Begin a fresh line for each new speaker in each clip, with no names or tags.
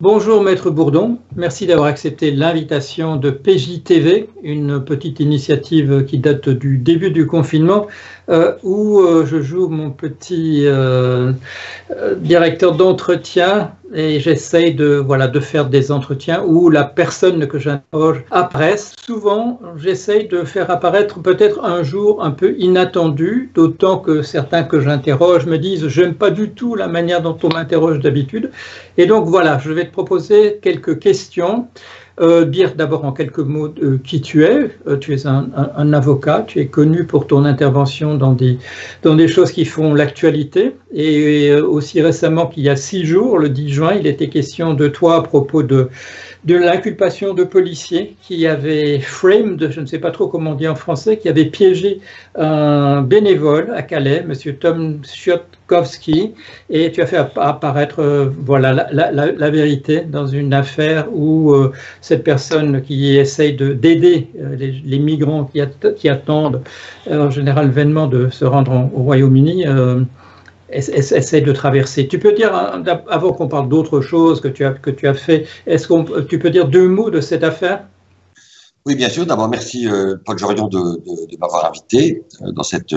Bonjour Maître Bourdon, merci d'avoir accepté l'invitation de PJTV, une petite initiative qui date du début du confinement où je joue mon petit directeur d'entretien et j'essaye de faire des entretiens où la personne que j'interroge apparaît. Souvent, j'essaye de faire apparaître peut-être un jour un peu inattendu, d'autant que certains que j'interroge me disent « j'aime pas du tout la manière dont on m'interroge d'habitude ». Et donc voilà, je vais te proposer quelques questions. Dire d'abord en quelques mots qui tu es. Tu es un avocat, tu es connu pour ton intervention dans des choses qui font l'actualité. Et aussi récemment qu'il y a 6 jours, le 10 juin, il était question de toi à propos de l'inculpation de policiers qui avaient framed, je ne sais pas trop comment on dit en français, qui avaient piégé un bénévole à Calais, M. Tom Szyokowski, et tu as fait apparaître la vérité dans une affaire où cette personne qui essaye d'aider les migrants qui attendent en général vainement de se rendre au Royaume-Uni, essaie de traverser. Tu peux dire, avant qu'on parle d'autre chose que tu as fait, tu peux dire 2 mots de cette affaire?
Oui, bien sûr. D'abord, merci Paul Jorion de m'avoir invité dans cette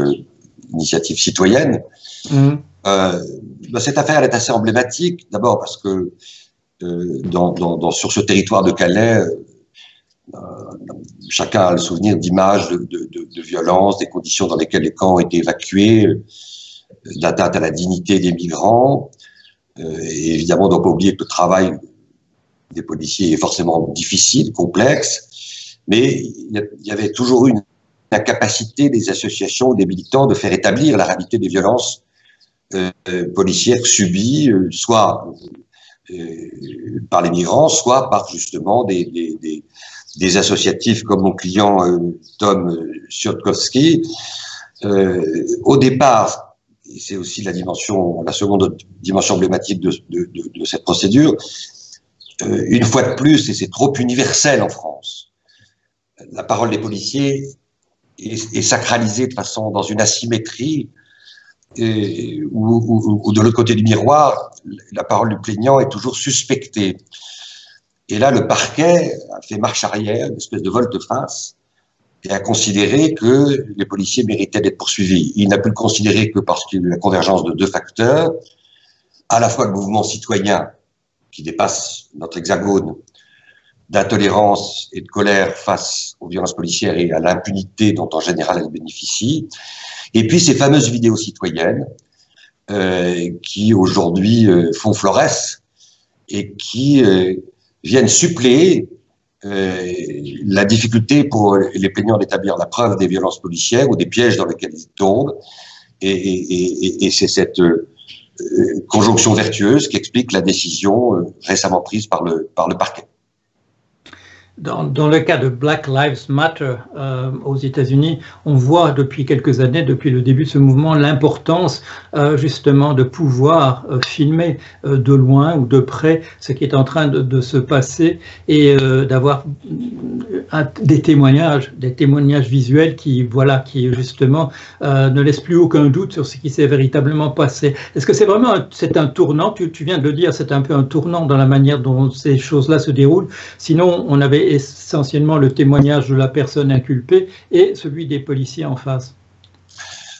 initiative citoyenne. Cette affaire elle est assez emblématique, d'abord parce que sur ce territoire de Calais, chacun a le souvenir d'images de violence, des conditions dans lesquelles les camps ont été évacués, d'atteinte à la dignité des migrants. Et évidemment, on ne doit pas oublier que le travail des policiers est forcément difficile, complexe, mais il y avait toujours une incapacité des associations, des militants de faire établir la réalité des violences policières subies, soit par les migrants, soit par justement des associatifs comme mon client Tom Szyokowski. Au départ, et c'est aussi la seconde dimension emblématique de cette procédure, une fois de plus, et c'est trop universel en France, la parole des policiers est sacralisée dans une asymétrie où de l'autre côté du miroir, la parole du plaignant est toujours suspectée. Et là, le parquet a fait marche arrière, une espèce de volte-face, et a considéré que les policiers méritaient d'être poursuivis. Il n'a pu le considérer que parce qu'il y a eu la convergence de 2 facteurs, à la fois le mouvement citoyen qui dépasse notre hexagone d'intolérance et de colère face aux violences policières et à l'impunité dont en général elles bénéficient, et puis ces fameuses vidéos citoyennes qui aujourd'hui font florès et qui viennent suppléer la difficulté pour les plaignants d'établir la preuve des violences policières ou des pièges dans lesquels ils tombent. Et c'est cette conjonction vertueuse qui explique la décision récemment prise par le parquet.
Dans le cas de Black Lives Matter aux États-Unis, on voit depuis quelques années, depuis le début de ce mouvement, l'importance justement de pouvoir filmer de loin ou de près ce qui est en train de se passer et d'avoir des témoignages visuels qui justement ne laissent plus aucun doute sur ce qui s'est véritablement passé. Est-ce que c'est un tournant, tu viens de le dire, c'est un peu un tournant dans la manière dont ces choses-là se déroulent. Sinon, on avait essentiellement le témoignage de la personne inculpée et celui des policiers en face.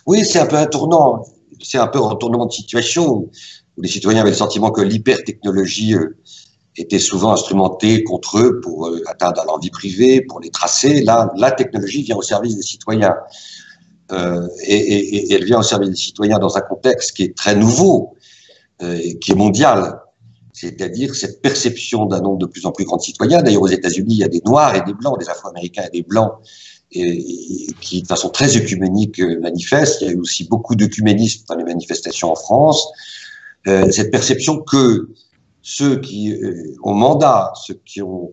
Oui, c'est un peu un tournant. C'est un peu un retournement de situation où les citoyens avaient le sentiment que l'hypertechnologie était souvent instrumentée contre eux pour atteindre à leur vie privée, pour les tracer. Là, la technologie vient au service des citoyens. Et elle vient au service des citoyens dans un contexte qui est très nouveau, qui est mondial. C'est-à-dire cette perception d'un nombre de plus en plus grand de citoyens. D'ailleurs, aux États-Unis, il y a des Noirs et des Blancs, des Afro-Américains et des Blancs, qui, de façon très œcuménique, manifestent. Il y a eu aussi beaucoup d'œcuménisme dans les manifestations en France. Cette perception que ceux qui ont mandat, ceux qui ont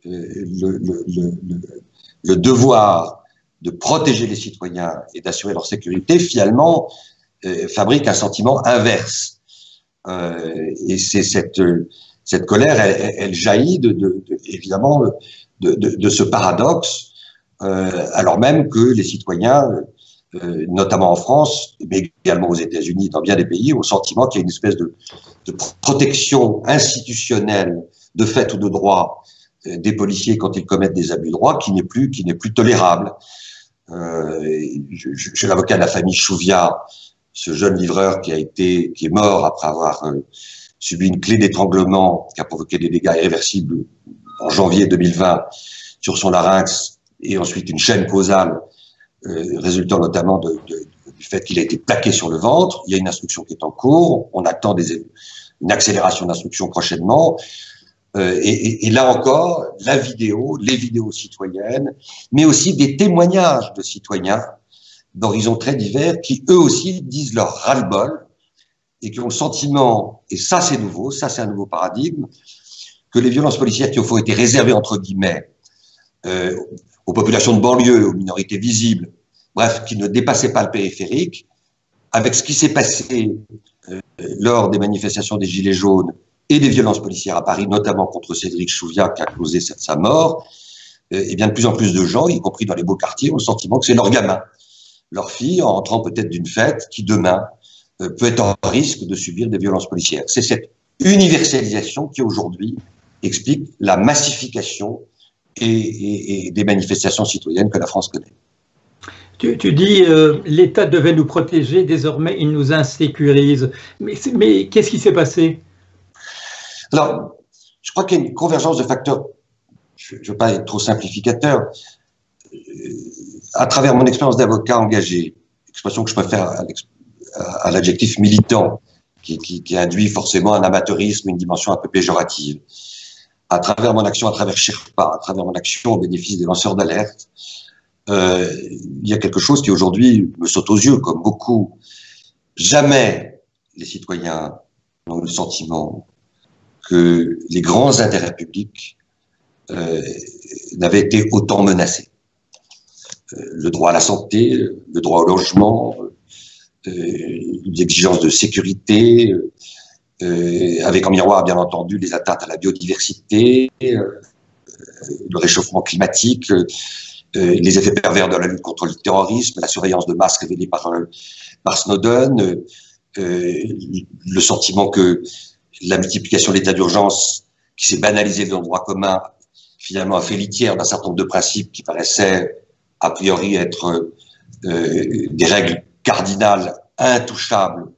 le devoir de protéger les citoyens et d'assurer leur sécurité, finalement, fabriquent un sentiment inverse. Et c'est cette colère, elle jaillit évidemment de ce paradoxe, alors même que les citoyens, notamment en France, mais également aux États-Unis, dans bien des pays, ont le sentiment qu'il y a une espèce de protection institutionnelle de fait ou de droit des policiers quand ils commettent des abus de droit qui n'est plus tolérable. J'ai l'avocat de la famille Chouviat, ce jeune livreur qui est mort après avoir subi une clé d'étranglement qui a provoqué des dégâts irréversibles en janvier 2020 sur son larynx et ensuite une chaîne causale résultant notamment du fait qu'il a été plaqué sur le ventre. Il y a une instruction qui est en cours. On attend une accélération d'instruction prochainement. Et là encore, les vidéos citoyennes, mais aussi des témoignages de citoyens d'horizons très divers qui, eux aussi, disent leur ras-le-bol et qui ont le sentiment, et ça c'est nouveau, ça c'est un nouveau paradigme, que les violences policières qui au fond étaient réservées, entre guillemets, aux populations de banlieue, aux minorités visibles, bref, qui ne dépassaient pas le périphérique, avec ce qui s'est passé lors des manifestations des Gilets jaunes et des violences policières à Paris, notamment contre Cédric Chouviat qui a causé sa mort, et bien de plus en plus de gens, y compris dans les beaux quartiers, ont le sentiment que c'est leur gamin, leur fille, en rentrant peut-être d'une fête, qui demain peut être en risque de subir des violences policières. C'est cette universalisation qui aujourd'hui explique la massification et des manifestations citoyennes que la France connaît.
Tu dis l'État devait nous protéger, désormais il nous insécurise. Mais qu'est-ce qui s'est passé?
Alors, je crois qu'il y a une convergence de facteurs. Je ne veux pas être trop simplificateur. À travers mon expérience d'avocat engagé, expression que je préfère à l'adjectif militant, qui induit forcément un amateurisme, une dimension un peu péjorative. À travers mon action, à travers Sherpa, à travers mon action au bénéfice des lanceurs d'alerte, il y a quelque chose qui aujourd'hui me saute aux yeux, comme beaucoup. Jamais les citoyens n'ont le sentiment que les grands intérêts publics n'avaient été autant menacés. Le droit à la santé, le droit au logement, l'exigence de sécurité, avec en miroir, bien entendu, les atteintes à la biodiversité, le réchauffement climatique, les effets pervers de la lutte contre le terrorisme, la surveillance de masse révélée par Snowden, le sentiment que la multiplication de l'état d'urgence qui s'est banalisée dans le droit commun, finalement a fait litière d'un certain nombre de principes qui paraissaient a priori être des règles cardinales, intouchables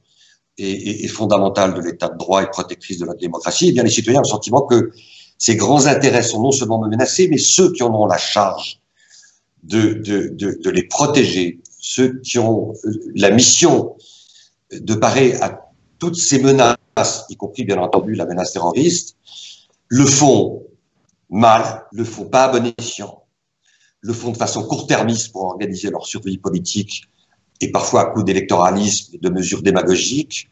et fondamentales de l'état de droit et protectrices de la démocratie. Eh bien, les citoyens ont le sentiment que ces grands intérêts sont non seulement menacés, mais ceux qui en ont la charge de les protéger, ceux qui ont la mission de parer à toutes ces menaces, y compris bien entendu la menace terroriste, le font mal, le font pas à bon escient, le font de façon court-termiste pour organiser leur survie politique et parfois à coup d'électoralisme et de mesures démagogiques,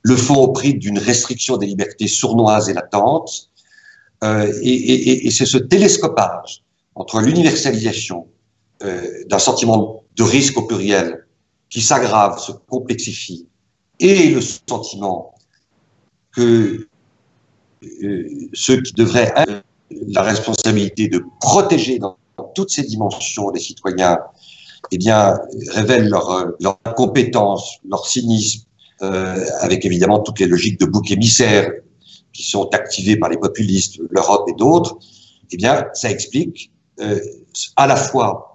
le font au prix d'une restriction des libertés sournoises et latentes, et c'est ce télescopage entre l'universalisation d'un sentiment de risque au pluriel qui s'aggrave, se complexifie, et le sentiment que ceux qui devraient avoir la responsabilité de protéger dans toutes ces dimensions les citoyens, eh bien, révèlent leur incompétence, leur cynisme, avec évidemment toutes les logiques de bouc émissaire qui sont activées par les populistes, l'Europe et d'autres. Eh bien, ça explique à la fois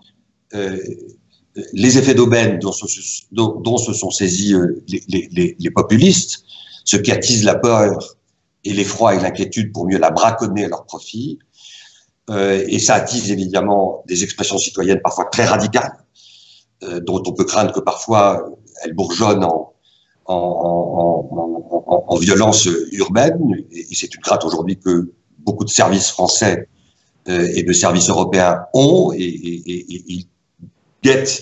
les effets d'aubaine dont se sont saisis les populistes, ceux qui attisent la peur et l'effroi et l'inquiétude pour mieux la braconner à leur profit, et ça attise évidemment des expressions citoyennes parfois très radicales, dont on peut craindre que parfois elles bourgeonnent en violence urbaine, et c'est une crainte aujourd'hui que beaucoup de services français et de services européens ont, et ils guettent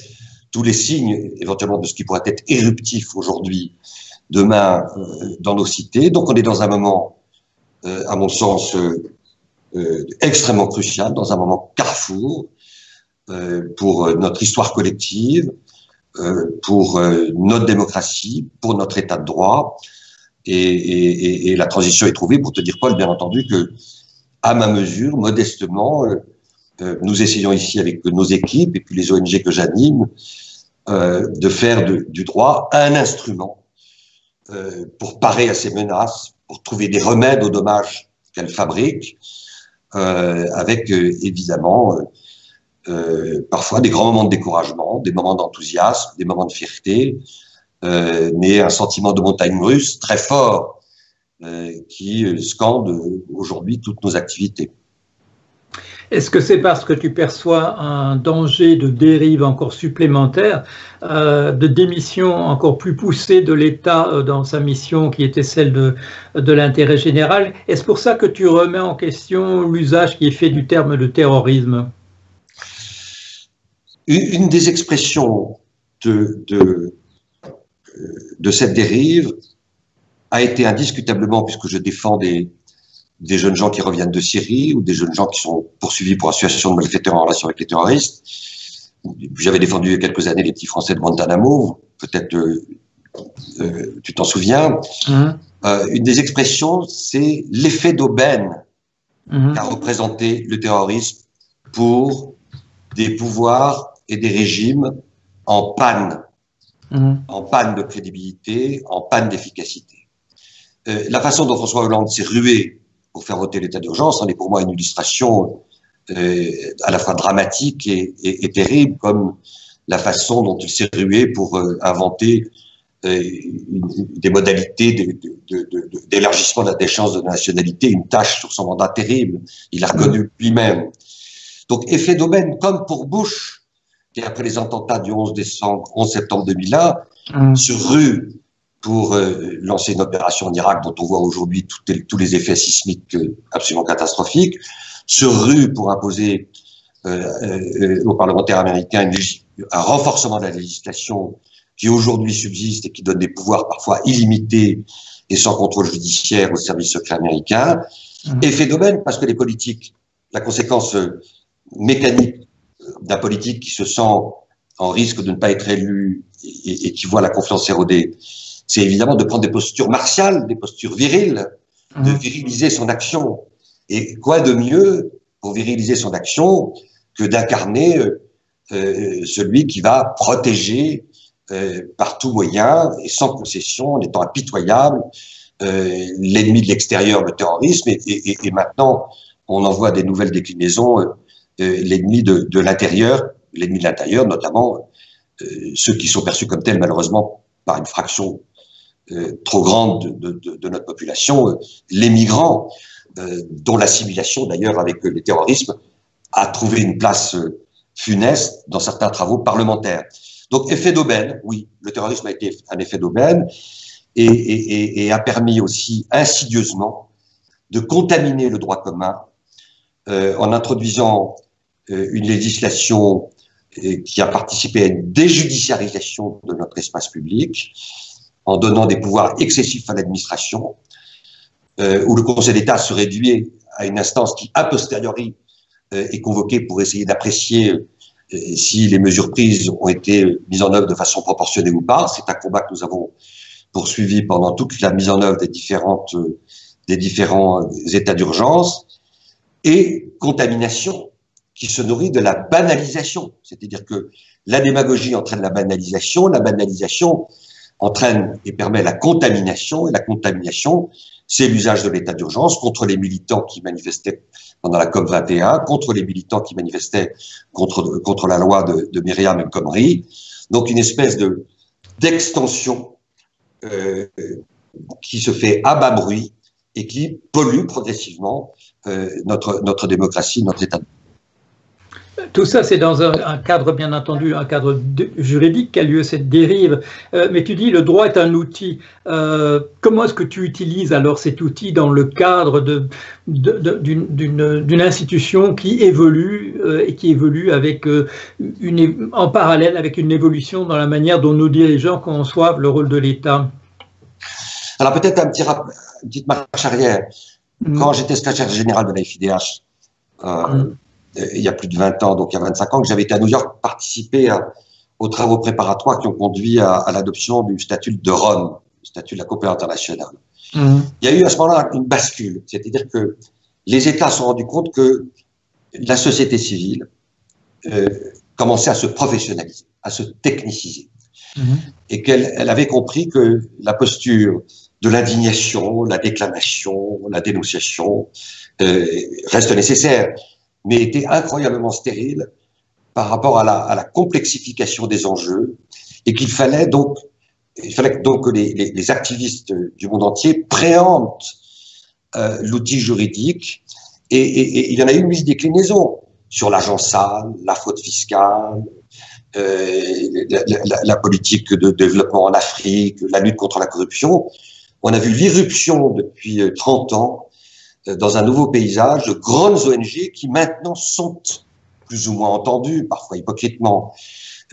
tous les signes éventuellement de ce qui pourrait être éruptif aujourd'hui, demain, dans nos cités. Donc on est dans un moment, à mon sens, extrêmement crucial, dans un moment carrefour pour notre histoire collective, pour notre démocratie, pour notre état de droit, et la transition est trouvée pour te dire, Paul, bien entendu, que à ma mesure, modestement, nous essayons ici avec nos équipes et puis les ONG que j'anime de faire du droit un instrument pour parer à ces menaces, pour trouver des remèdes aux dommages qu'elle fabrique, avec évidemment parfois des grands moments de découragement, des moments d'enthousiasme, des moments de fierté, mais un sentiment de montagne russe très fort qui scande aujourd'hui toutes nos activités.
Est-ce que c'est parce que tu perçois un danger de dérive encore supplémentaire, de démission encore plus poussée de l'État dans sa mission qui était celle de l'intérêt général? Est-ce pour ça que tu remets en question l'usage qui est fait du terme de terrorisme?
Une des expressions de cette dérive a été indiscutablement, puisque je défends des jeunes gens qui reviennent de Syrie ou des jeunes gens qui sont poursuivis pour association de malfaiteurs en relation avec les terroristes. J'avais défendu il y a quelques années les petits Français de Guantanamo, peut-être tu t'en souviens. Une des expressions, c'est l'effet d'aubaine qu'a représenté le terrorisme pour des pouvoirs et des régimes en panne de crédibilité, en panne d'efficacité. La façon dont François Hollande s'est rué pour faire voter l'état d'urgence en est pour moi une illustration à la fois dramatique et terrible, comme la façon dont il s'est rué pour inventer des modalités d'élargissement de la déchéance de nationalité, une tâche sur son mandat terrible. Il l'a reconnu lui-même. Donc, effet d'aubaine, comme pour Bush, qui après les attentats du 11 septembre 2001, se rue pour lancer une opération en Irak dont on voit aujourd'hui tous les effets sismiques absolument catastrophiques, se rue pour imposer aux parlementaires américains un renforcement de la législation qui aujourd'hui subsiste et qui donne des pouvoirs parfois illimités et sans contrôle judiciaire aux services secrets américains. Effet d'aubaine parce que les politiques, la conséquence mécanique d'un politique qui se sent en risque de ne pas être élu et qui voit la confiance érodée, c'est évidemment de prendre des postures martiales, des postures viriles, de viriliser son action. Et quoi de mieux pour viriliser son action que d'incarner celui qui va protéger par tout moyen et sans concession, en étant impitoyable, l'ennemi de l'extérieur, le terrorisme, et maintenant on en voit des nouvelles déclinaisons, l'ennemi de l'intérieur, l'ennemi de l'intérieur, notamment ceux qui sont perçus comme tels malheureusement par une fraction trop grande de notre population, les migrants, dont l'assimilation d'ailleurs avec le terrorisme a trouvé une place funeste dans certains travaux parlementaires. Donc effet d'aubaine, oui, le terrorisme a été un effet d'aubaine et a permis aussi insidieusement de contaminer le droit commun en introduisant une législation qui a participé à une déjudiciarisation de notre espace public, en donnant des pouvoirs excessifs à l'administration, où le Conseil d'État se réduit à une instance qui, a posteriori, est convoquée pour essayer d'apprécier si les mesures prises ont été mises en œuvre de façon proportionnée ou pas. C'est un combat que nous avons poursuivi pendant toute la mise en œuvre des différents états d'urgence, et contamination qui se nourrit de la banalisation. C'est-à-dire que la démagogie entraîne la banalisation entraîne et permet la contamination, et la contamination, c'est l'usage de l'état d'urgence contre les militants qui manifestaient pendant la COP 21, contre les militants qui manifestaient contre la loi de Myriam El Khomri. Donc une espèce d'extension qui se fait à bas bruit et qui pollue progressivement notre démocratie, notre État.
Tout ça, c'est dans un cadre, bien entendu, un cadre juridique qu'a lieu cette dérive. Mais tu dis, le droit est un outil. Comment est-ce que tu utilises alors cet outil dans le cadre d'une institution qui évolue et qui évolue avec en parallèle avec une évolution dans la manière dont nos dirigeants conçoivent le rôle de l'État?
Alors peut-être une petite marche arrière. Quand j'étais secrétaire général de la FIDH, il y a plus de 20 ans, donc il y a 25 ans, que j'avais été à New York participer aux travaux préparatoires qui ont conduit à l'adoption du statut de Rome, le statut de la coopération internationale. Il y a eu à ce moment-là une bascule, c'est-à-dire que les États se sont rendus compte que la société civile commençait à se professionnaliser, à se techniciser, et qu'elle avait compris que la posture de l'indignation, la déclamation, la dénonciation reste nécessaire, mais était incroyablement stérile par rapport à la complexification des enjeux, et qu'il fallait donc que les activistes du monde entier préemptent l'outil juridique, et il y en a eu une mise déclinaison sur l'argent sale, la fraude fiscale, la politique de développement en Afrique, la lutte contre la corruption. On a vu l'irruption depuis 30 ans dans un nouveau paysage de grandes ONG qui maintenant sont plus ou moins entendues, parfois hypocritement,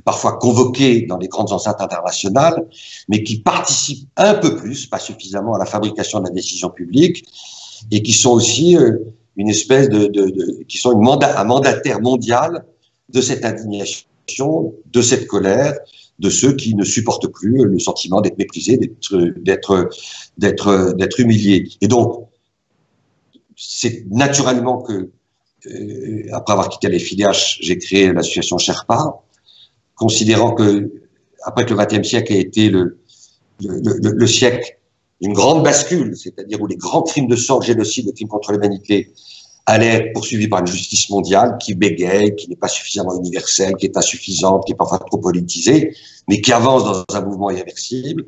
parfois convoquées dans les grandes enceintes internationales, mais qui participent un peu plus, pas suffisamment, à la fabrication de la décision publique, et qui sont aussi une espèce qui sont un mandataire mondial de cette indignation, de cette colère, de ceux qui ne supportent plus le sentiment d'être méprisés, d'être humiliés. Et donc, c'est naturellement que, après avoir quitté la FIDH, j'ai créé l'association Sherpa, considérant que, après que le XXe siècle a été le siècle d'une grande bascule, c'est-à-dire où les grands crimes de sang, le génocide, les crimes contre l'humanité allaient être poursuivis par une justice mondiale qui bégaye, qui n'est pas suffisamment universelle, qui est insuffisante, qui est parfois trop politisée, mais qui avance dans un mouvement irréversible.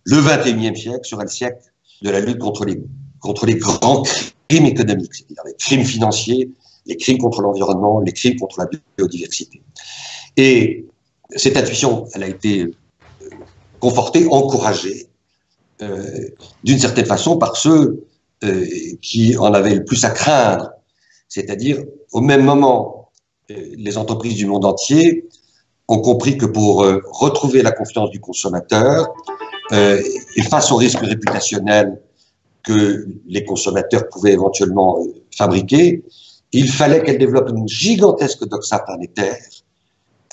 Le XXIe siècle sera le siècle de la lutte contre les grands crimes économiques, c'est-à-dire les crimes financiers, les crimes contre l'environnement, les crimes contre la biodiversité. Et cette intuition, elle a été confortée, encouragée, d'une certaine façon par ceux qui en avaient le plus à craindre, c'est-à-dire au même moment, les entreprises du monde entier ont compris que pour retrouver la confiance du consommateur et face au risque réputationnel que les consommateurs pouvaient éventuellement fabriquer, il fallait qu'elles développent une gigantesque doxa planétaire,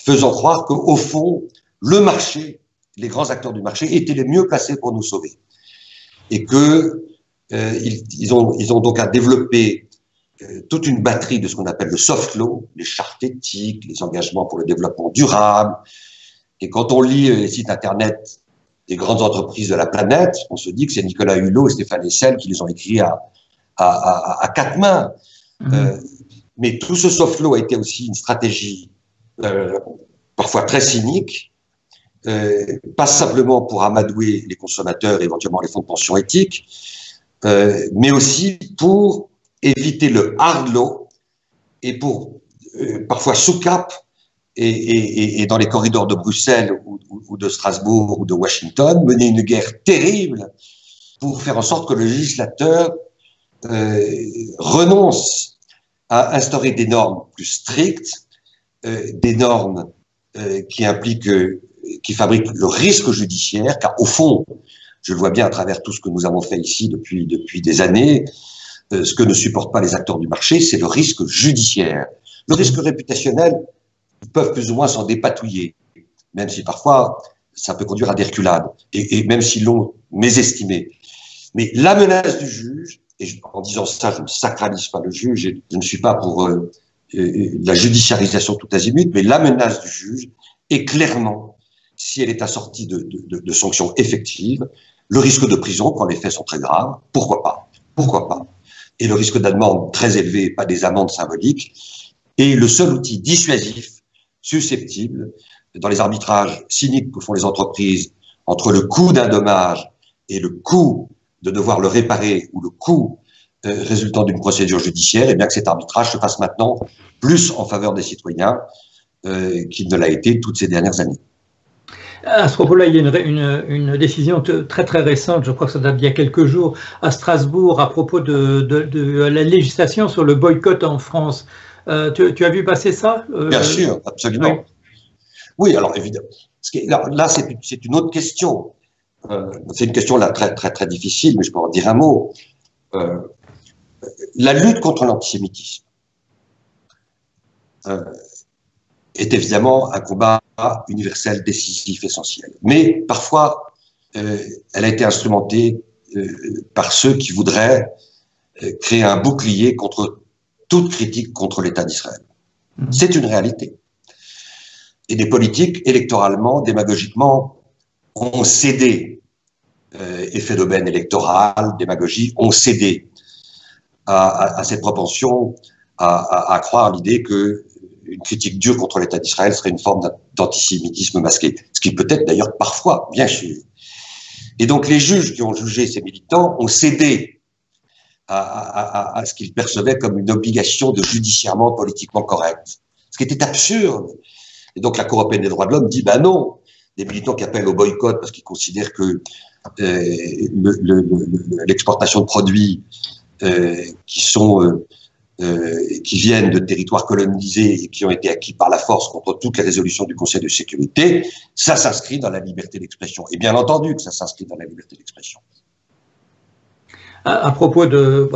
faisant croire qu'au fond, le marché, les grands acteurs du marché étaient les mieux placés pour nous sauver. Et que ils ont donc à développer toute une batterie de ce qu'on appelle le soft law, les chartes éthiques, les engagements pour le développement durable. Et quand on lit les sites internet des grandes entreprises de la planète, on se dit que c'est Nicolas Hulot et Stéphane Hessel qui les ont écrits à quatre mains. Mais tout ce soft law a été aussi une stratégie parfois très cynique, pas simplement pour amadouer les consommateurs et éventuellement les fonds de pension éthiques, mais aussi pour éviter le hard law et pour parfois sous cap et dans les corridors de Bruxelles ou de Strasbourg ou de Washington mener une guerre terrible pour faire en sorte que le législateur renonce à instaurer des normes plus strictes, des normes qui impliquent, qui fabriquent le risque judiciaire, car au fond, je le vois bien à travers tout ce que nous avons fait ici depuis des années, ce que ne supportent pas les acteurs du marché, c'est le risque judiciaire. Le risque réputationnel, ils peuvent plus ou moins s'en dépatouiller, même si parfois ça peut conduire à des reculades, et même s'ils l'ont mésestimé. Mais la menace du juge, et en disant ça, je ne sacralise pas le juge, et je ne suis pas pour la judiciarisation tout azimut, mais la menace du juge est clairement, si elle est assortie de sanctions effectives, le risque de prison quand les faits sont très graves, pourquoi pas? Pourquoi pas? Et le risque d'amende très élevé, pas des amendes symboliques, est le seul outil dissuasif susceptible, dans les arbitrages cyniques que font les entreprises entre le coût d'un dommage et le coût de devoir le réparer ou le coût résultant d'une procédure judiciaire, et bien que cet arbitrage se fasse maintenant plus en faveur des citoyens qu'il ne l'a été toutes ces dernières années.
À ce propos-là, il y a une décision très très récente, je crois que ça date d'il y a quelques jours, à Strasbourg, à propos de la législation sur le boycott en France. Tu as vu passer ça?
Bien sûr, absolument. Oui, oui, alors évidemment. Là, c'est une autre question. C'est une question là très très très difficile, mais je peux en dire un mot. La lutte contre l'antisémitisme est évidemment un combat universel, décisif, essentiel. Mais parfois, elle a été instrumentée par ceux qui voudraient créer un bouclier contre toute critique contre l'État d'Israël. C'est une réalité. Et des politiques, électoralement, démagogiquement, ont cédé effet d'aubaine électorale, démagogie, ont cédé à cette propension à croire l'idée que une critique dure contre l'État d'Israël serait une forme d'antisémitisme masqué, ce qui peut être d'ailleurs parfois, bien sûr. Et donc les juges qui ont jugé ces militants ont cédé à ce qu'ils percevaient comme une obligation de judiciairement politiquement correct, ce qui était absurde. Et donc la Cour européenne des droits de l'homme dit, ben non, des militants qui appellent au boycott parce qu'ils considèrent que l'exportation de produits qui viennent de territoires colonisés et qui ont été acquis par la force contre toutes les résolutions du Conseil de sécurité, ça s'inscrit dans la liberté d'expression. Et bien entendu que ça s'inscrit dans la liberté d'expression.
À propos de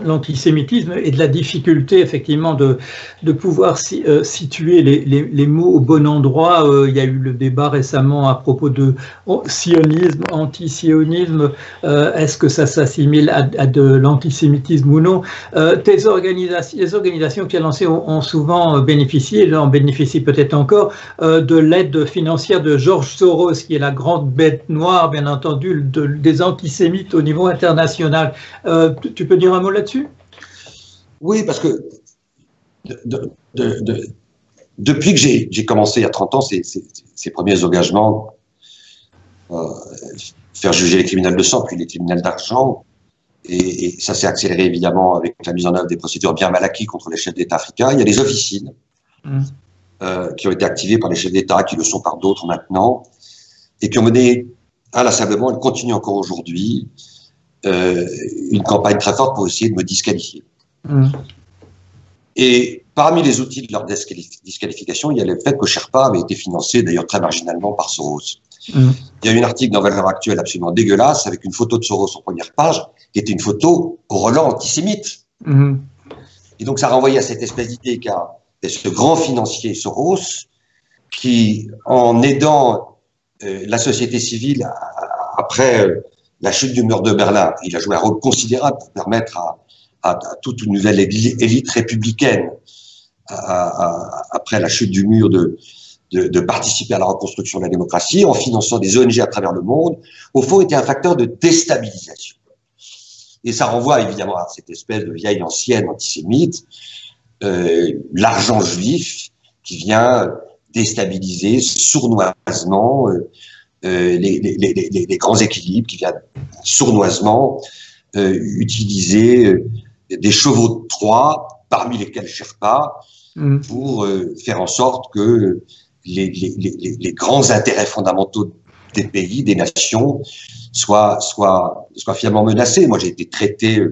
l'antisémitisme et de la difficulté effectivement de pouvoir situer les mots au bon endroit, il y a eu le débat récemment à propos de sionisme, antisionisme, est-ce que ça s'assimile à de l'antisémitisme ou non? Les organisations que tu as lancées ont souvent bénéficié, et en bénéficient peut-être encore, de l'aide financière de George Soros, qui est la grande bête noire, bien entendu, des antisémites au niveau international. Tu peux dire un mot là-dessus?
Oui, parce que depuis que j'ai commencé il y a 30 ans ces premiers engagements, faire juger les criminels de sang, puis les criminels d'argent, et ça s'est accéléré évidemment avec la mise en œuvre des procédures bien mal acquises contre les chefs d'État africains. Il y a des officines qui ont été activées par les chefs d'État, qui le sont par d'autres maintenant, et qui ont mené inlassablement, et continuent encore aujourd'hui, une campagne très forte pour essayer de me disqualifier. Et parmi les outils de leur disqualification, il y a le fait que Sherpa avait été financé, d'ailleurs très marginalement, par Soros. Il y a eu un article dans Valeurs Actuelles absolument dégueulasse, avec une photo de Soros en première page, qui était une photo au relent antisémite. Et donc ça renvoyait à cette espèce d'idée qu'a ce grand financier Soros, qui, en aidant la société civile après la chute du mur de Berlin, il a joué un rôle considérable pour permettre à toute une nouvelle élite républicaine, après la chute du mur, de participer à la reconstruction de la démocratie en finançant des ONG à travers le monde, au fond était un facteur de déstabilisation. Et ça renvoie évidemment à cette espèce de vieille ancienne antisémite, l'argent juif qui vient déstabiliser sournoisement les grands équilibres, qui viennent sournoisement utiliser des chevaux de Troie, parmi lesquels Sherpa, pour faire en sorte que les grands intérêts fondamentaux des pays, des nations, soient finalement menacés. Moi, j'ai été traité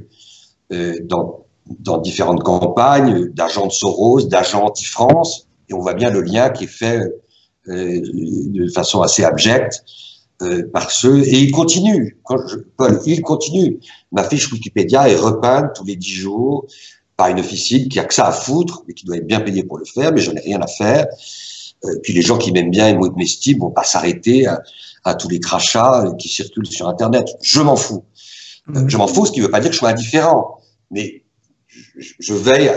dans différentes campagnes d'agents de Soros, d'agents anti-France, et on voit bien le lien qui est fait de façon assez abjecte par ceux, et il continue, Paul, il continue. Ma fiche Wikipédia est repeinte tous les 10 jours par une officine qui a que ça à foutre, mais qui doit être bien payée pour le faire, mais j'en ai rien à faire. Puis les gens qui m'aiment bien et m'estiment vont pas s'arrêter à tous les crachats qui circulent sur Internet. Je m'en fous. Je m'en fous, ce qui ne veut pas dire que je sois indifférent, mais je veille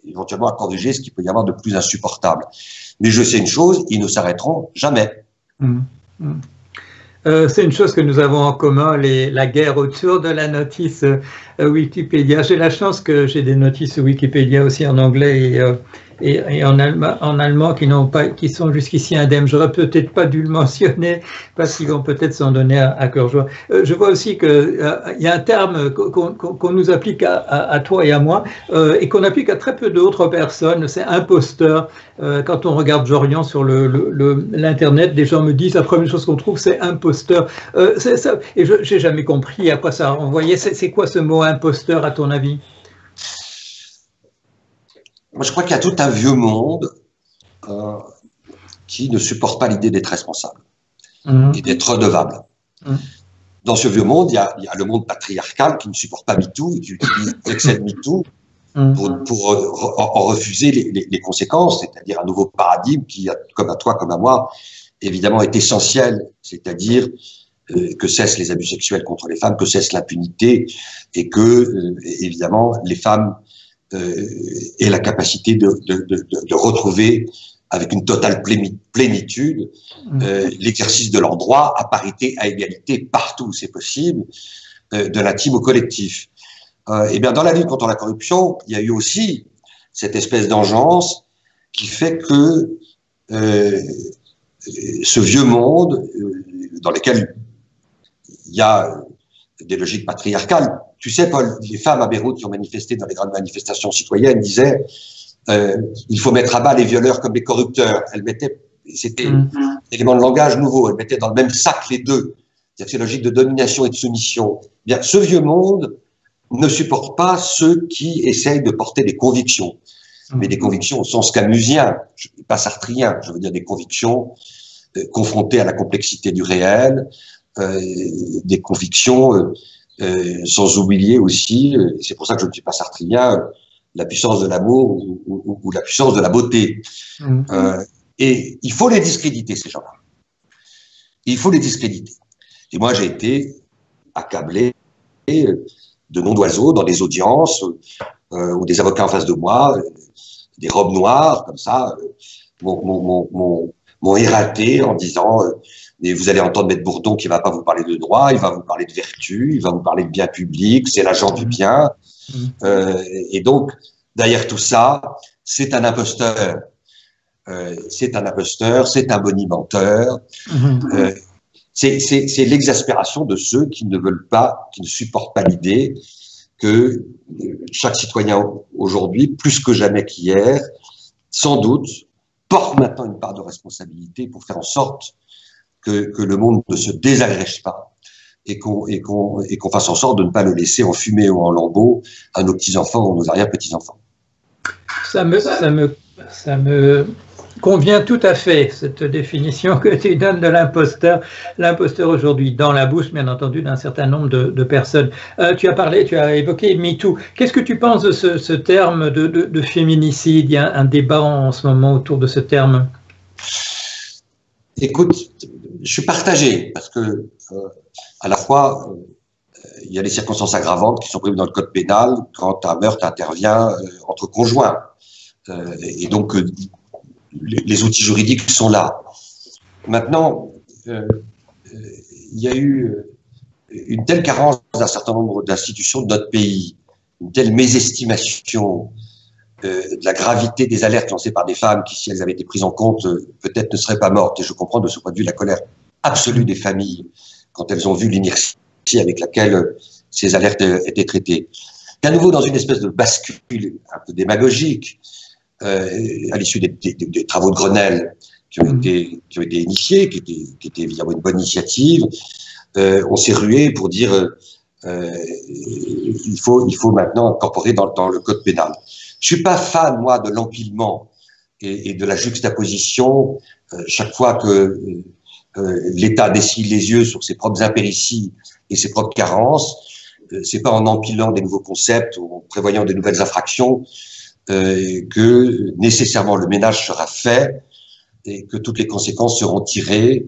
éventuellement à corriger ce qu'il peut y avoir de plus insupportable. Mais je sais une chose, ils ne s'arrêteront jamais.
C'est une chose que nous avons en commun, la guerre autour de la notice Wikipédia. J'ai la chance que j'ai des notices Wikipédia aussi en anglais et en allemand qui sont jusqu'ici indemnes. J'aurais peut-être pas dû le mentionner parce qu'ils vont peut-être s'en donner à cœur joie. Je vois aussi qu'il y a un terme qu'on nous applique à toi et à moi et qu'on applique à très peu d'autres personnes, c'est imposteur. Quand on regarde Jorian sur l'internet, des gens me disent la première chose qu'on trouve c'est imposteur. Ça, et je n'ai jamais compris à quoi ça renvoyait. C'est quoi ce mot imposteur à ton avis?
Moi, je crois qu'il y a tout un vieux monde qui ne supporte pas l'idée d'être responsable et d'être redevable. Dans ce vieux monde, il y a le monde patriarcal qui ne supporte pas MeToo et qui utilise l'excès de MeToo pour en refuser les conséquences, c'est-à-dire un nouveau paradigme qui, comme à toi, comme à moi, évidemment est essentiel, c'est-à-dire que cessent les abus sexuels contre les femmes, que cesse l'impunité et que, évidemment, les femmes aient la capacité de retrouver avec une totale plénitude, l'exercice de leurs droits à parité, à égalité, partout où c'est possible, de l'intime au collectif. Et bien, dans la lutte contre la corruption, il y a eu aussi cette espèce d'engeance qui fait que ce vieux monde, dans lequel il y a des logiques patriarcales. Tu sais, Paul, les femmes à Beyrouth qui ont manifesté dans les grandes manifestations citoyennes disaient il faut mettre à bas les violeurs comme les corrupteurs. Elles mettaient, c'était un élément de langage nouveau, elles mettaient dans le même sac les deux. C'est-à-dire que ces logiques de domination et de soumission. Bien, ce vieux monde ne supporte pas ceux qui essayent de porter des convictions, mais des convictions au sens camusien, pas sartrien, je veux dire des convictions confrontées à la complexité du réel, des convictions sans oublier aussi, c'est pour ça que je ne suis pas sartrien, la puissance de l'amour ou la puissance de la beauté. Et il faut les discréditer, ces gens-là. Il faut les discréditer. Et moi, j'ai été accablé de noms d'oiseaux dans des audiences où des avocats en face de moi, des robes noires, comme ça, m'ont éreinté en disant et vous allez entendre Maître Bourdon qui ne va pas vous parler de droit, il va vous parler de vertu, il va vous parler de bien public, c'est l'agent du bien. Et donc, derrière tout ça, c'est un imposteur. C'est un imposteur, c'est un bonimenteur. C'est l'exaspération de ceux qui ne veulent pas, qui ne supportent pas l'idée que chaque citoyen aujourd'hui, plus que jamais qu'hier, sans doute, porte maintenant une part de responsabilité pour faire en sorte que le monde ne se désagrège pas et qu'on fasse en sorte de ne pas le laisser en fumée ou en lambeaux à nos petits-enfants ou nos arrière-petits-enfants.
Ça me convient tout à fait, cette définition que tu donnes de l'imposteur. L'imposteur aujourd'hui, dans la bouche, bien entendu, d'un certain nombre de personnes. Tu as évoqué MeToo. Qu'est-ce que tu penses de ce terme de féminicide? Il y a un débat en ce moment autour de ce terme.
Écoute, je suis partagé, parce que à la fois, il y a des circonstances aggravantes qui sont prévues dans le code pénal quand un meurtre intervient entre conjoints. Et donc, les outils juridiques sont là. Maintenant, il y a eu une telle carence d'un certain nombre d'institutions de notre pays, une telle mésestimation de la gravité des alertes lancées par des femmes qui, si elles avaient été prises en compte, peut-être ne seraient pas mortes. Et je comprends de ce point de vue la colère absolue des familles quand elles ont vu l'inertie avec laquelle ces alertes étaient traitées. Qu'à nouveau, dans une espèce de bascule un peu démagogique, à l'issue des travaux de Grenelle qui ont été initiés, qui étaient évidemment une bonne initiative, on s'est rué pour dire il faut maintenant incorporer dans le code pénal. Je suis pas fan, moi, de l'empilement et de la juxtaposition chaque fois que l'État dessille les yeux sur ses propres impérities et ses propres carences. C'est pas en empilant des nouveaux concepts ou en prévoyant de nouvelles infractions que nécessairement le ménage sera fait et que toutes les conséquences seront tirées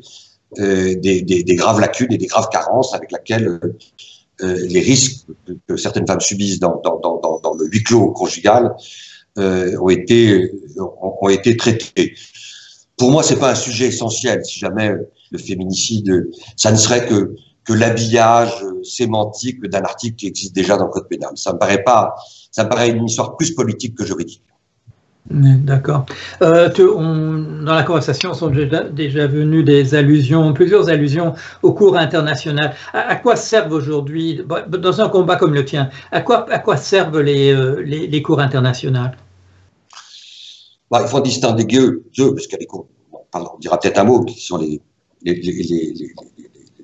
des graves lacunes et des graves carences avec lesquelles les risques que certaines femmes subissent dans le huis clos conjugal ont été traités. Pour moi, c'est pas un sujet essentiel. Si jamais le féminicide, ça ne serait que l'habillage sémantique d'un article qui existe déjà dans le code pénal. Ça me paraît une histoire plus politique que juridique.
D'accord. Dans la conversation sont déjà venues plusieurs allusions aux cours internationales. À quoi servent aujourd'hui, dans un combat comme le tien, à quoi servent les cours internationales?
Il faut distinguer deux, parce qu'il y a des cours, on dira peut-être un mot, qui sont les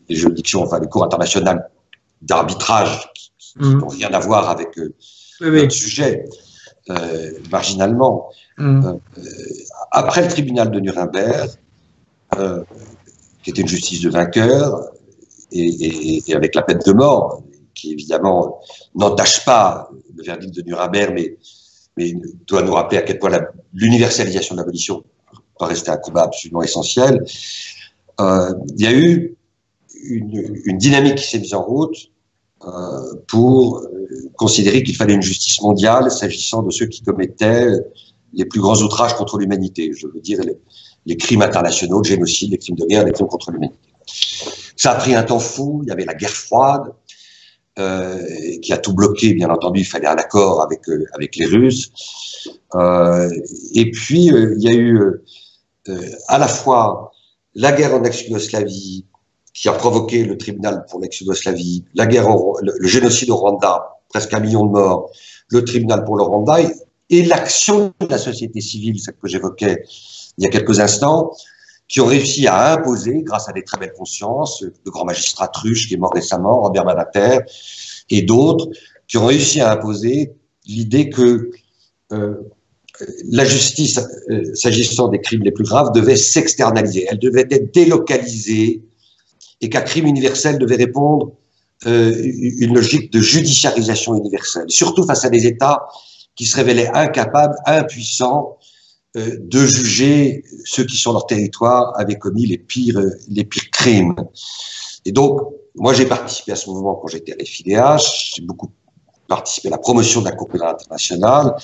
juridictions, enfin les cours internationales d'arbitrage qui n'ont rien à voir avec notre sujet. Marginalement. Après le tribunal de Nuremberg, qui était une justice de vainqueur, et avec la peine de mort, qui évidemment n'entache pas le verdict de Nuremberg, mais doit nous rappeler à quel point l'universalisation de l'abolition doit rester un combat absolument essentiel. Il y a eu une dynamique qui s'est mise en route pour considérer qu'il fallait une justice mondiale s'agissant de ceux qui commettaient les plus grands outrages contre l'humanité, je veux dire les crimes internationaux, le génocide, les crimes de guerre, les crimes contre l'humanité. Ça a pris un temps fou, il y avait la guerre froide, qui a tout bloqué, bien entendu, il fallait un accord avec les Russes. Et puis, il y a eu à la fois la guerre en ex-Yougoslavie, qui a provoqué le tribunal pour l'ex-Yougoslavie, la guerre, le génocide au Rwanda, presque 1 million de morts, le tribunal pour le Rwanda, et l'action de la société civile, celle que j'évoquais il y a quelques instants, qui ont réussi à imposer, grâce à des très belles consciences, le grand magistrat Truche, qui est mort récemment, Robert Badinter, et d'autres, qui ont réussi à imposer l'idée que la justice, s'agissant des crimes les plus graves, devait s'externaliser, elle devait être délocalisée, et qu'un crime universel devait répondre une logique de judiciarisation universelle, surtout face à des États qui se révélaient incapables, impuissants, de juger ceux qui, sur leur territoire, avaient commis les pires crimes. Et donc, moi, j'ai participé à ce mouvement quand j'étais à l'FIDH, j'ai beaucoup participé à la promotion de la Cour pénale internationale.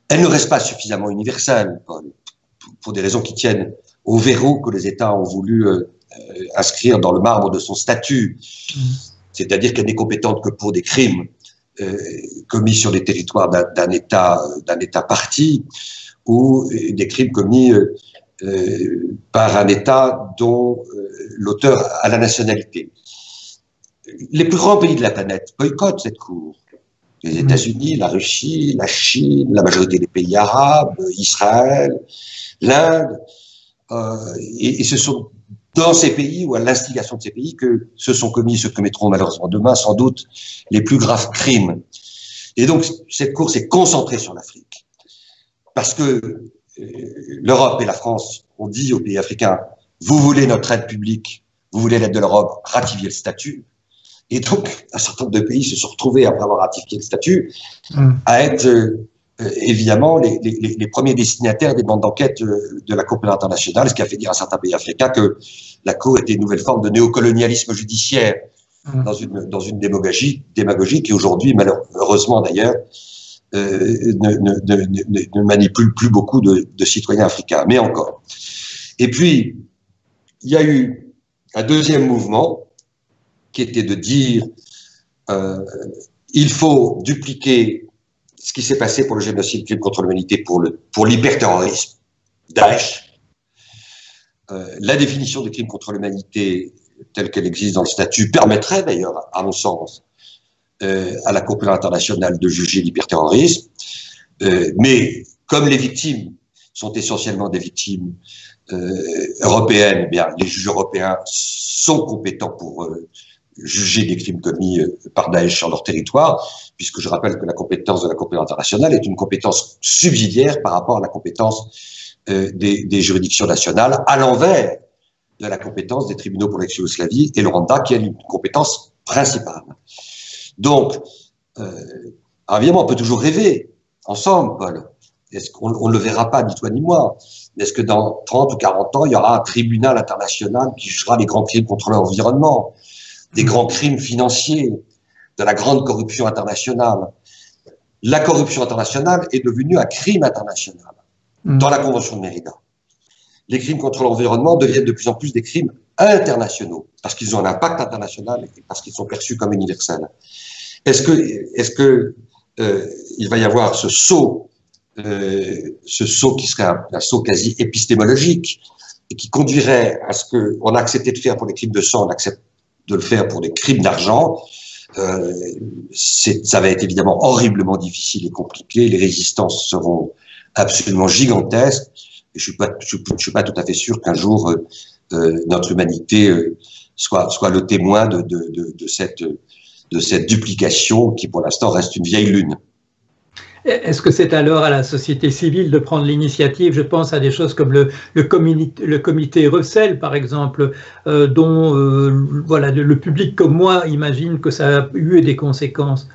Elle ne reste pas suffisamment universelle, pour des raisons qui tiennent au verrou que les États ont voulu inscrire dans le marbre de son statut. C'est-à-dire qu'elle n'est compétente que pour des crimes commis sur les territoires d'un État parti, ou des crimes commis par un État dont l'auteur a la nationalité. Les plus grands pays de la planète boycottent cette Cour. Les États-Unis, la Russie, la Chine, la majorité des pays arabes, Israël, l'Inde. Et ce sont dans ces pays, ou à l'instigation de ces pays, que se sont commis, se commettront malheureusement demain, sans doute, les plus graves crimes. Et donc, cette Cour s'est concentrée sur l'Afrique. Parce que l'Europe et la France ont dit aux pays africains, vous voulez notre aide publique, vous voulez l'aide de l'Europe, ratifiez le statut. Et donc, un certain nombre de pays se sont retrouvés, après avoir ratifié le statut, à être évidemment les premiers destinataires des demandes d'enquête de la Cour pénale internationale, ce qui a fait dire à certains pays africains que la Cour était une nouvelle forme de néocolonialisme judiciaire dans une démagogie qui aujourd'hui, malheureusement d'ailleurs, ne manipule plus beaucoup de citoyens africains, mais encore. Et puis, il y a eu un deuxième mouvement qui était de dire il faut dupliquer ce qui s'est passé pour le génocide, crime contre l'humanité, pour l'hyperterrorisme, Daesh. La définition des crimes contre l'humanité telle qu'elle existe dans le statut permettrait d'ailleurs, à mon sens, à la Cour pénale internationale de juger l'hyperterrorisme, mais comme les victimes sont essentiellement des victimes européennes, eh bien, les juges européens sont compétents pour juger des crimes commis par Daesh sur leur territoire, puisque je rappelle que la compétence de la Cour pénale internationale est une compétence subsidiaire par rapport à la compétence des juridictions nationales, à l'envers de la compétence des tribunaux pour l'ex-Yougoslavie et le Rwanda, qui est une compétence principale. Donc, évidemment, on peut toujours rêver ensemble, Paul. Est-ce qu'on ne le verra pas, ni toi ni moi? Est-ce que dans 30 ou 40 ans, il y aura un tribunal international qui jugera les grands crimes contre l'environnement, des grands crimes financiers, de la grande corruption internationale? La corruption internationale est devenue un crime international dans la Convention de Mérida. Les crimes contre l'environnement deviennent de plus en plus des crimes internationaux, parce qu'ils ont un impact international et parce qu'ils sont perçus comme universels. Est-ce que il va y avoir ce saut qui serait un saut quasi épistémologique et qui conduirait à ce qu'on a accepté de faire pour les crimes de sang, on accepte de le faire pour les crimes d'argent? Ça va être évidemment horriblement difficile et compliqué. Les résistances seront absolument gigantesques. Et je suis pas tout à fait sûr qu'un jour notre humanité soit le témoin de cette duplication qui, pour l'instant, reste une vieille lune.
Est-ce que c'est alors à la société civile de prendre l'initiative? Je pense à des choses comme le comité Russell, par exemple, dont voilà, le public comme moi imagine que ça a eu des conséquences.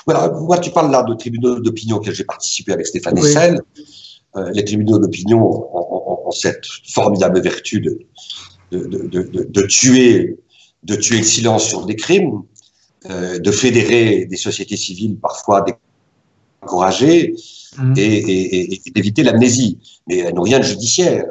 Voilà, moi, tu parles là de tribunaux d'opinion auxquels j'ai participé avec Stéphane Hessel. Les tribunaux d'opinion ont cette formidable vertu de tuer le silence sur des crimes, de fédérer des sociétés civiles parfois découragées, et d'éviter l'amnésie. Mais elles n'ont rien de judiciaire.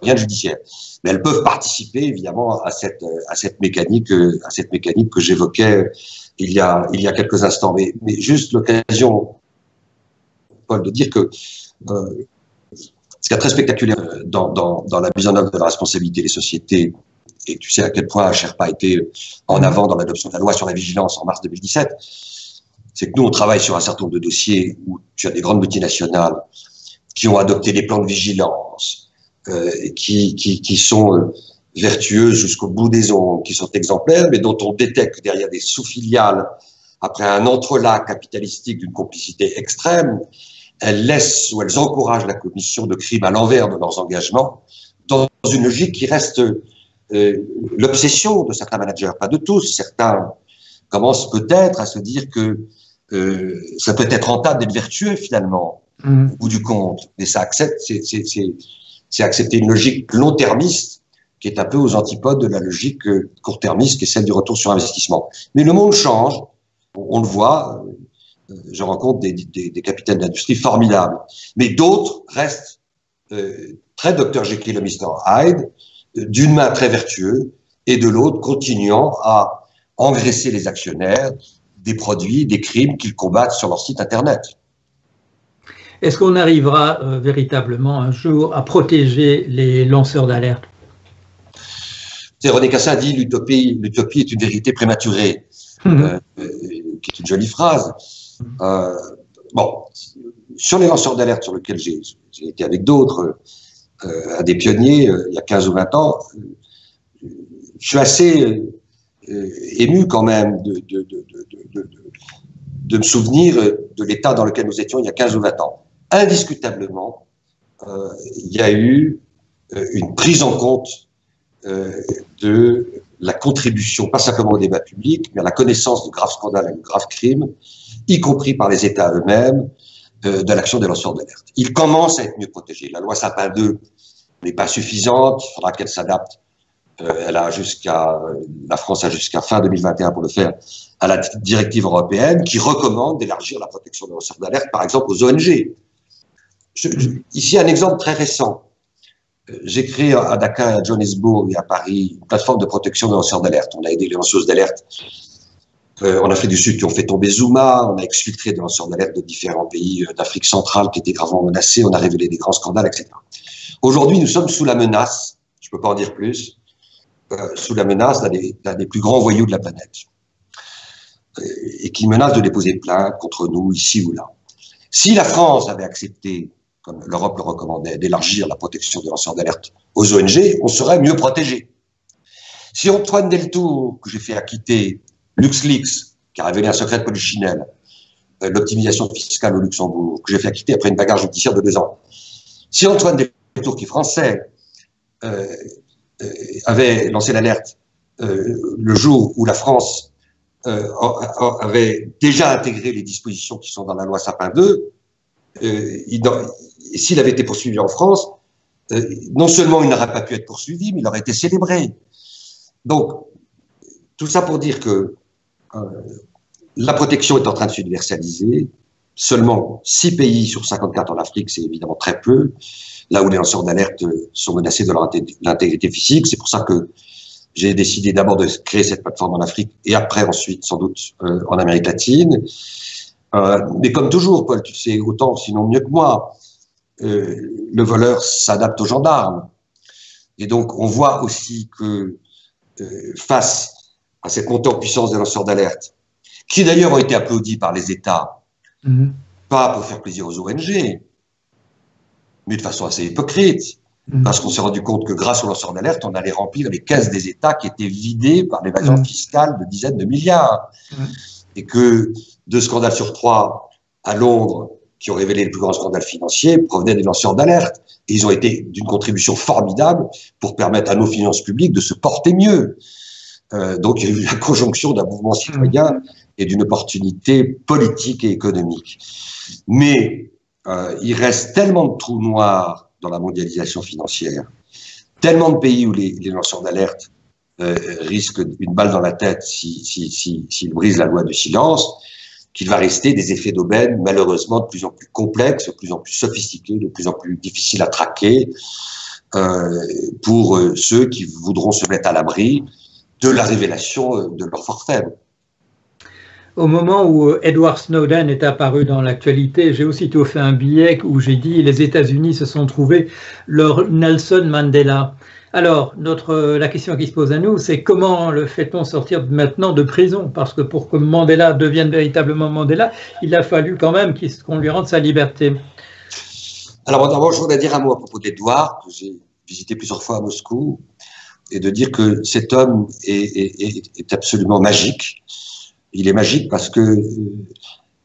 Rien de judiciaire. Mais elles peuvent participer évidemment à cette mécanique que j'évoquais il y a quelques instants. Mais juste l'occasion, Paul, de dire que ce qui est très spectaculaire dans la mise en œuvre de la responsabilité des sociétés, et tu sais à quel point Sherpa a été en avant dans l'adoption de la loi sur la vigilance en mars 2017, c'est que nous, on travaille sur un certain nombre de dossiers où tu as des grandes multinationales qui ont adopté des plans de vigilance, qui sont vertueuses jusqu'au bout des ongles, qui sont exemplaires, mais dont on détecte que derrière des sous-filiales, après un entrelac capitalistique d'une complicité extrême, elles laissent ou elles encouragent la commission de crimes à l'envers de leurs engagements dans une logique qui reste l'obsession de certains managers, pas de tous. Certains commencent peut-être à se dire que ça peut être rentable d'être vertueux finalement, au bout du compte. Mais ça c'est accepter une logique long-termiste qui est un peu aux antipodes de la logique court-termiste qui est celle du retour sur investissement. Mais le monde change, on le voit. Je rencontre des capitaines d'industrie formidables, mais d'autres restent très Dr Jekyll et Mr Hyde, d'une main très vertueux et de l'autre continuant à engraisser les actionnaires des produits, des crimes qu'ils combattent sur leur site internet.
Est-ce qu'on arrivera véritablement un jour à protéger les lanceurs d'alerte?
René Cassin dit l'utopie est une vérité prématurée, qui est une jolie phrase. Bon, sur les lanceurs d'alerte sur lesquels j'ai été avec d'autres, à des pionniers il y a 15 ou 20 ans, je suis assez ému quand même de me souvenir de l'état dans lequel nous étions il y a 15 ou 20 ans. Indiscutablement, il y a eu une prise en compte de la contribution, pas simplement au débat public, mais à la connaissance de graves scandales et de graves crimes, y compris par les États eux-mêmes, de l'action des lanceurs d'alerte. Ils commencent à être mieux protégés. La loi Sapin 2 n'est pas suffisante, il faudra qu'elle s'adapte. La France a jusqu'à fin 2021 pour le faire, à la directive européenne qui recommande d'élargir la protection des lanceurs d'alerte, par exemple aux ONG. Ici, un exemple très récent. J'ai créé à Dakar, à Johannesburg et à Paris une plateforme de protection des lanceurs d'alerte. On a aidé les lanceuses d'alerte en Afrique du Sud qui ont fait tomber Zuma, on a exfiltré des lanceurs d'alerte de différents pays d'Afrique centrale qui étaient gravement menacés, on a révélé des grands scandales, etc. Aujourd'hui, nous sommes sous la menace, je ne peux pas en dire plus, sous la menace d'un des plus grands voyous de la planète et qui menace de déposer plainte contre nous ici ou là. Si la France avait accepté, comme l'Europe le recommandait, d'élargir la protection des lanceurs d'alerte aux ONG, on serait mieux protégé. Si Antoine Deltour, que j'ai fait acquitter, LuxLeaks, qui a révélé un secret de Polichinelle, l'optimisation fiscale au Luxembourg, que j'ai fait acquitter après une bagarre judiciaire de 2 ans, si Antoine Deltour, qui est français, avait lancé l'alerte le jour où la France avait déjà intégré les dispositions qui sont dans la loi Sapin 2, s'il avait été poursuivi en France, non seulement il n'aurait pas pu être poursuivi, mais il aurait été célébré. Donc, tout ça pour dire que la protection est en train de s'universaliser. Seulement 6 pays sur 54 en Afrique, c'est évidemment très peu. Là où les lanceurs d'alerte sont menacés de leur intégrité physique. C'est pour ça que j'ai décidé d'abord de créer cette plateforme en Afrique et après, ensuite, sans doute, en Amérique latine. Mais comme toujours, Paul, tu sais autant, sinon mieux que moi, le voleur s'adapte aux gendarmes. Et donc, on voit aussi que face à cette montée en puissance des lanceurs d'alerte, qui d'ailleurs ont été applaudis par les États, pas pour faire plaisir aux ONG, mais de façon assez hypocrite, parce qu'on s'est rendu compte que grâce aux lanceurs d'alerte, on allait remplir les caisses des États qui étaient vidées par l'évasion fiscale de dizaines de milliards. Et que 2 scandales sur 3 à Londres, qui ont révélé les plus grands scandales financiers, provenaient des lanceurs d'alerte. Et ils ont été d'une contribution formidable pour permettre à nos finances publiques de se porter mieux. Donc il y a eu la conjonction d'un mouvement citoyen et d'une opportunité politique et économique. Mais il reste tellement de trous noirs dans la mondialisation financière, tellement de pays où les lanceurs d'alerte risquent une balle dans la tête s'ils brisent la loi du silence, qu'il va rester des effets d'aubaine malheureusement de plus en plus complexes, de plus en plus sophistiqués, de plus en plus difficiles à traquer pour ceux qui voudront se mettre à l'abri de la révélation de leur forfait.
Au moment où Edward Snowden est apparu dans l'actualité, j'ai aussitôt fait un billet où j'ai dit les États-Unis se sont trouvés leur Nelson Mandela. Alors, la question qui se pose à nous, c'est comment le fait-on sortir maintenant de prison? Parce que pour que Mandela devienne véritablement Mandela, il a fallu quand même qu'on lui rende sa liberté.
Alors, d'abord, je voudrais dire un mot à propos d'Edouard, que j'ai visité plusieurs fois à Moscou, et de dire que cet homme est absolument magique. Il est magique parce que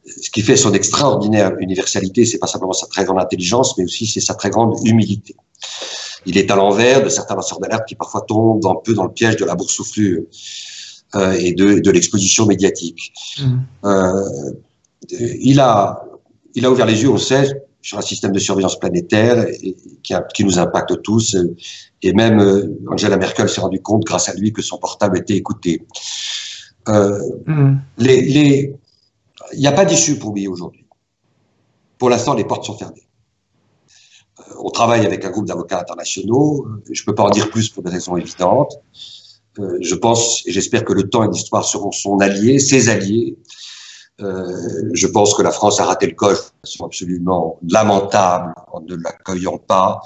ce qui fait son extraordinaire universalité, c'est pas simplement sa très grande intelligence, mais aussi c'est sa très grande humilité. Il est à l'envers de certains lanceurs d'alerte qui parfois tombent un peu dans le piège de la boursouflure et de l'exposition médiatique. Il a ouvert les yeux, on sait, sur un système de surveillance planétaire qui nous impacte tous. Et même Angela Merkel s'est rendu compte, grâce à lui, que son portable était écouté. Il n'y a pas d'issue pour lui aujourd'hui. Pour l'instant, les portes sont fermées. On travaille avec un groupe d'avocats internationaux. Je ne peux pas en dire plus pour des raisons évidentes. Je pense et j'espère que le temps et l'histoire seront son allié, ses alliés. Je pense que la France a raté le coche de façon absolument lamentable en ne l'accueillant pas.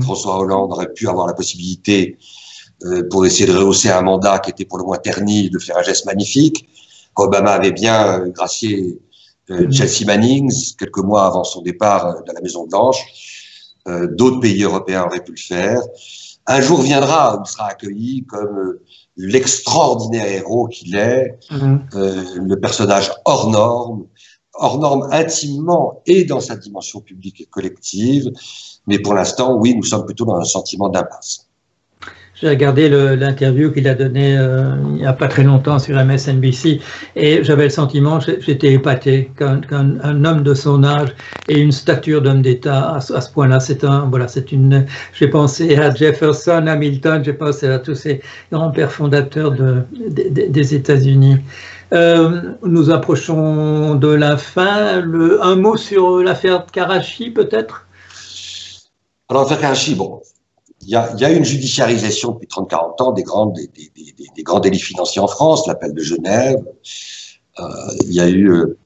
François Hollande aurait pu avoir la possibilité pour essayer de rehausser un mandat qui était pour le moins terni, de faire un geste magnifique. Obama avait bien gracié Chelsea Manning quelques mois avant son départ de la Maison-Blanche. D'autres pays européens auraient pu le faire. Un jour viendra où il sera accueilli comme l'extraordinaire héros qu'il est, le personnage hors norme intimement et dans sa dimension publique et collective. Mais pour l'instant, oui, nous sommes plutôt dans un sentiment d'impasse.
J'ai regardé l'interview qu'il a donnée il n'y a pas très longtemps sur MSNBC et j'avais le sentiment, j'étais épaté qu'un homme de son âge ait une stature d'homme d'État à ce point-là. J'ai pensé à Jefferson, Hamilton, j'ai pensé à tous ces grands pères fondateurs des États-Unis. Nous approchons de la fin. Un mot sur l'affaire Karachi, peut-être?
Alors, l'affaire Karachi, bon. Il y a une judiciarisation depuis 30-40 ans des grands délits financiers en France, l'appel de Genève. Il y a eu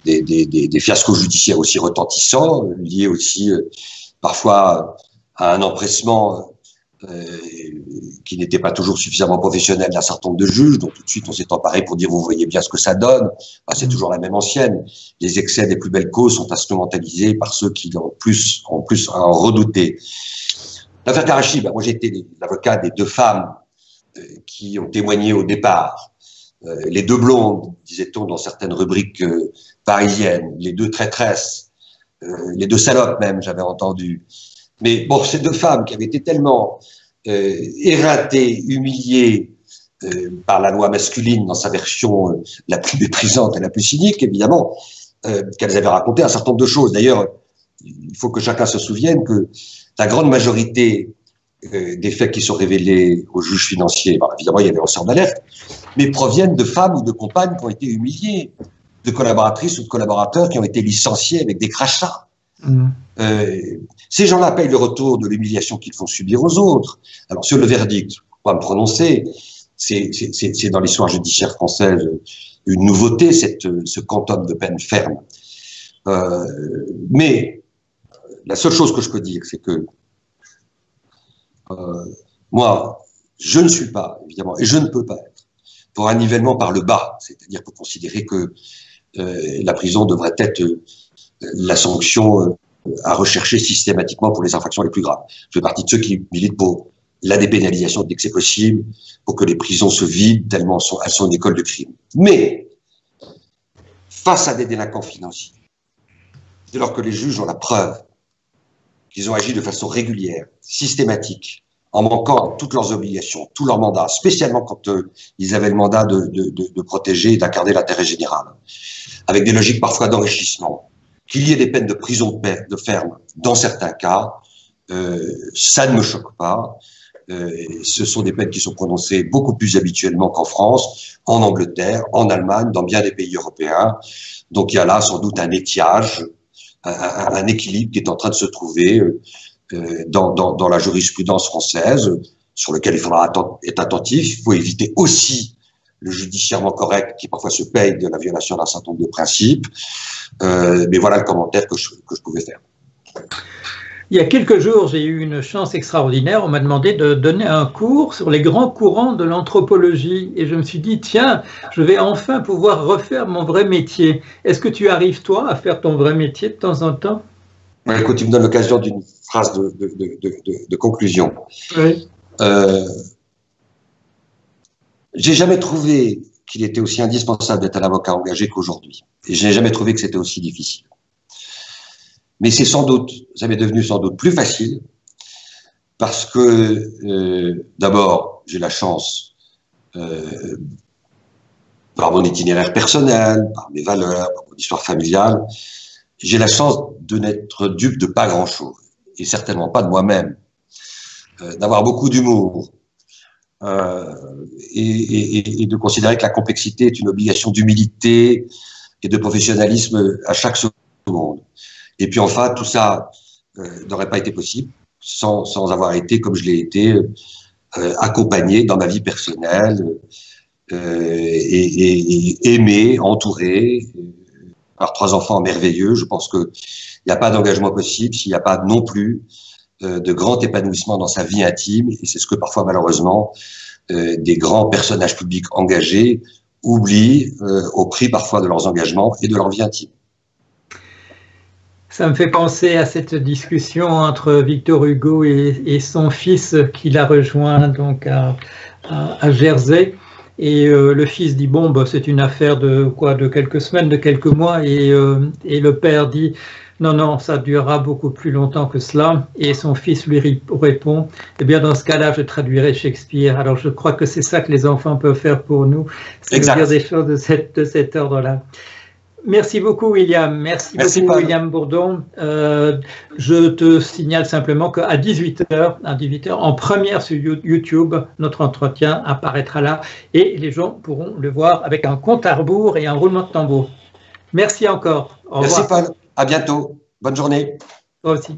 des fiascos judiciaires aussi retentissants, liés aussi parfois à un empressement qui n'était pas toujours suffisamment professionnel d'un certain nombre de juges, donc tout de suite on s'est emparé pour dire vous voyez bien ce que ça donne. C'est toujours la même ancienne. Les excès des plus belles causes sont instrumentalisés par ceux qui en plus à en redouter. L'affaire Karachi, moi j'ai été l'avocat des deux femmes qui ont témoigné au départ. Les deux blondes, disait-on dans certaines rubriques parisiennes, les deux traîtresses, les deux salopes même, j'avais entendu. Mais bon, ces deux femmes qui avaient été tellement éreintées, humiliées par la loi masculine dans sa version la plus méprisante et la plus cynique, évidemment, qu'elles avaient raconté un certain nombre de choses. D'ailleurs, il faut que chacun se souvienne que la grande majorité des faits qui sont révélés aux juges financiers, évidemment, il y a des lanceurs d'alerte, mais proviennent de femmes ou de compagnes qui ont été humiliées, de collaboratrices ou de collaborateurs qui ont été licenciés avec des crachats. Ces gens-là payent le retour de l'humiliation qu'ils font subir aux autres. Alors, sur le verdict, on va me prononcer, c'est dans l'histoire judiciaire française une nouveauté, ce quantum de peine ferme. Mais la seule chose que je peux dire, c'est que moi, je ne suis pas, évidemment, et je ne peux pas être, pour un nivellement par le bas, c'est-à-dire pour considérer que la prison devrait être la sanction à rechercher systématiquement pour les infractions les plus graves. Je fais partie de ceux qui militent pour la dépénalisation dès que c'est possible, pour que les prisons se vident tellement elles sont une école de crime. Mais, face à des délinquants financiers, dès lors que les juges ont la preuve qu'ils ont agi de façon régulière, systématique, en manquant à toutes leurs obligations, tous leurs mandats, spécialement quand ils avaient le mandat de protéger et d'incarner l'intérêt général, avec des logiques parfois d'enrichissement, qu'il y ait des peines de prison de ferme dans certains cas, ça ne me choque pas. Ce sont des peines qui sont prononcées beaucoup plus habituellement qu'en France, en Angleterre, en Allemagne, dans bien des pays européens. Donc il y a là sans doute un étiage, un équilibre qui est en train de se trouver dans la jurisprudence française, sur lequel il faudra être attentif. Il faut éviter aussi le judiciairement correct qui parfois se paye de la violation d'un certain nombre de principes. Mais voilà le commentaire que je pouvais faire.
Il y a quelques jours, j'ai eu une chance extraordinaire. On m'a demandé de donner un cours sur les grands courants de l'anthropologie. Et je me suis dit, tiens, je vais enfin pouvoir refaire mon vrai métier. Est-ce que tu arrives, toi, à faire ton vrai métier de temps en temps?
Ouais, écoute, tu me donnes l'occasion d'une phrase de conclusion.
Oui.
J'ai jamais trouvé qu'il était aussi indispensable d'être un avocat engagé qu'aujourd'hui. Et je n'ai jamais trouvé que c'était aussi difficile. Mais c'est sans doute, ça m'est devenu sans doute plus facile parce que, d'abord, j'ai la chance, par mon itinéraire personnel, par mes valeurs, par mon histoire familiale, j'ai la chance de n'être dupe de pas grand-chose, et certainement pas de moi-même, d'avoir beaucoup d'humour, et de considérer que la complexité est une obligation d'humilité et de professionnalisme à chaque seconde. Et puis enfin, tout ça n'aurait pas été possible sans avoir été, comme je l'ai été, accompagné dans ma vie personnelle, et aimé, entouré par 3 enfants merveilleux. Je pense qu'il n'y a pas d'engagement possible s'il n'y a pas non plus de grand épanouissement dans sa vie intime, et c'est ce que parfois, malheureusement, des grands personnages publics engagés oublient au prix parfois de leurs engagements et de leur vie intime.
Ça me fait penser à cette discussion entre Victor Hugo et son fils qui l'a rejoint donc à Jersey. Et le fils dit, bon, bah, c'est une affaire de quelques semaines, de quelques mois. Et le père dit, non, non, ça durera beaucoup plus longtemps que cela. Et son fils lui répond, eh bien, dans ce cas-là, je traduirai Shakespeare. Alors, je crois que c'est ça que les enfants peuvent faire pour nous, c'est dire des choses de cet ordre-là. Merci beaucoup, William. Merci beaucoup, William Bourdon. Je te signale simplement qu'à 18h, en première sur YouTube, notre entretien apparaîtra là et les gens pourront le voir avec un compte à rebours et un roulement de tambour. Merci encore.
Merci, Paul. À bientôt. Bonne journée.
Toi aussi.